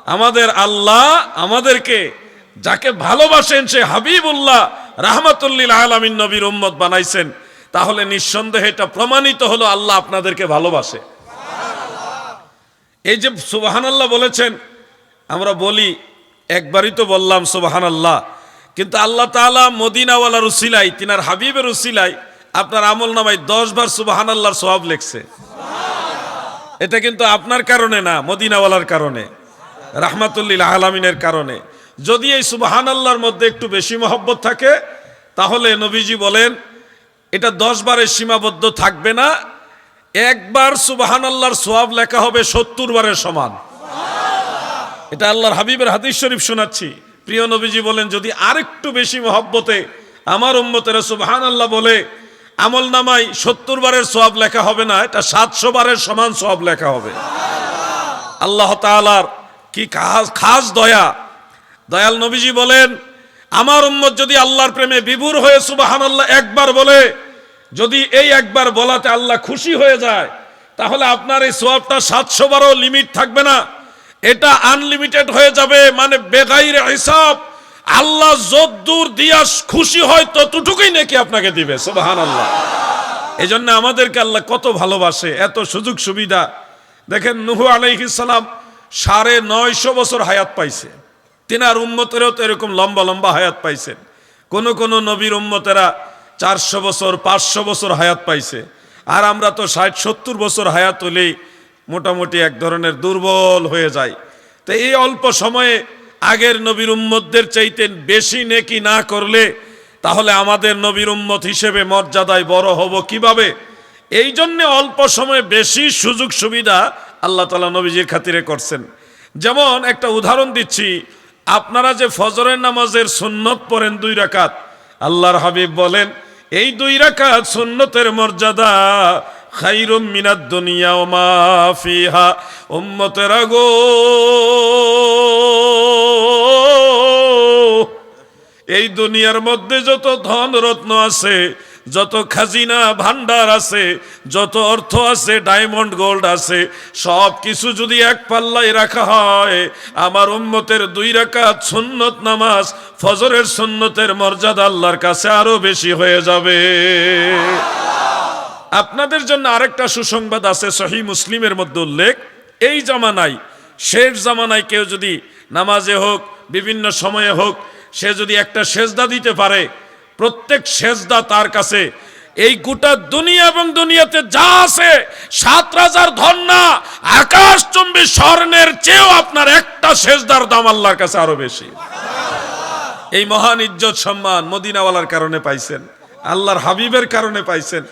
আমাদের আল্লাহ আমাদেরকে যাকে ভালোবাসেন সে হাবিবুল্লাহ রাহমাতুল লিল আলামিন নবীর উম্মত বানাইছেন, তাহলে নিঃসন্দেহে এটা প্রমাণিত হলো আল্লাহ আপনাদেরকে ভালোবাসে। এই যে সুবহানাল্লাহ বলেছেন, আমরা বলি, একবারই তো বললাম সুবহানাল্লাহ, কিন্তু আল্লাহ তাআলা মদিনাওয়ালার উসিলায়, তিনার হাবিবের উসিলায় আপনার আমল নামায় 10 বার সুবহানাল্লাহর সওয়াব লেখছে। এটা কিন্তু আপনার কারণে না, মদিনাওয়ালার কারণে, রাহমাতুল লিল আলামিনের কারণে। যদি এই সুবহানাল্লাহর মধ্যে একটু বেশি মহব্বত থাকে, তাহলে নবীজি বলেন এটা 10 বারের সীমাবদ্ধ থাকবে না, একবার সুবহানাল্লাহর সওয়াব লেখা হবে 70 বারের সমান। এটা আল্লাহর হাবিবের হাদিস শরীফ শোনাচ্ছি। প্রিয় নবীজি বলেন যদি আরেকটু বেশি মহব্বতে আমার উম্মতেরা সুবহানাল্লাহ বলে, আমল নামায় 70 বারের সওয়াব লেখা হবে না, এটা 700 বারের সমান সওয়াব লেখা হবে। আল্লাহ তাআলার কি খাস দয়া। দয়াল নবীজি বলেন আমার উম্মত যদি আল্লাহর প্রেমে বিভোর হয়ে সুবহানাল্লাহ একবার বলে, যদি এই একবার বলাতে আল্লাহ খুশি হয়ে যায়, তাহলে আপনার এই সওয়াবটা 700 বারও লিমিট থাকবে না, এটা আনলিমিটেড হয়ে যাবে। মানে বেগাইরে হিসাব, আল্লাহ যতদূর দিয়া খুশি হয় ততটুকুই নাকি আপনাকে দিবে। সুবহানাল্লাহ। এই জন্য আমাদেরকে আল্লাহ কত ভালোবাসে, এত সুযোগ সুবিধা। দেখেন নূহ আলাইহিস সালাম 950 বছর হায়াত পাইছে, তিনার উম্মতেরও তো এরকম লম্বা লম্বা হায়াত পাইছেন। কোন কোন নবীর উম্মতেরা 400 বছর 500 বছর হায়াত পাইছে, আর আমরা তো 60-70 বছর হায়াত হলেই মোটামুটি এক ধরনের দুর্বল হয়ে যায়। তো এই অল্প সময়ে আগের নবীর উম্মতদের চাইতে বেশি নেকি না করলে তাহলে আমাদের নবীর উম্মত হিসেবে মর্যাদায় বড় হব কিভাবে? এই জন্য অল্প সময়ে বেশি সুযোগ সুবিধা আল্লাহ তাআলা নবীজির খাতিরে করছেন। যেমন একটা উদাহরণ দিচ্ছি, আপনারা যে ফজরের নামাজের সুন্নত পড়েন 2 রাকাত, আল্লাহর হাবিব বলেন এই 2 রাকাত সুন্নতের মর্যাদা খায়রুম মিনাদ দুনিয়া ওয়া মা ফিহা। উম্মতেরা গো, এই দুনিয়ার মধ্যে যত ধন রত্ন আছে, যত খাজিনা ভান্ডার আছে, যত অর্থ আছে, ডায়মন্ড গোল্ড আছে, সব কিছু যদি এক পাল্লায় রাখা হয়, আমার উম্মতের 2 রাকাত সুন্নত নামাজ ফজরের সুন্নতের মর্যাদা আল্লাহর কাছে আরো বেশি হয়ে যাবে। আপনাদের জন্য আরেকটা সুসংবাদ আছে, সহিহ মুসলিমের মধ্যে উল্লেখ, এই জামানায়, শেষ জামানায় কেউ যদি নামাজে হোক বিভিন্ন সময়ে হোক, সে যদি একটা সেজদা দিতে পারে, প্রত্যেক সেজদা তার কাছে এই গোটা দুনিয়া এবং দুনিয়াতে যা আছে 7 রাজার ধন না, আকাশচুম্বী স্বর্ণের চেয়েও আপনার একটা সেজদার দাম আল্লাহর কাছে আরো বেশি। এই মহান ইজ্জত সম্মান মদিনাওয়ালার কারণে পাইছেন, আল্লাহর হাবিবের কারণে পাইছেন।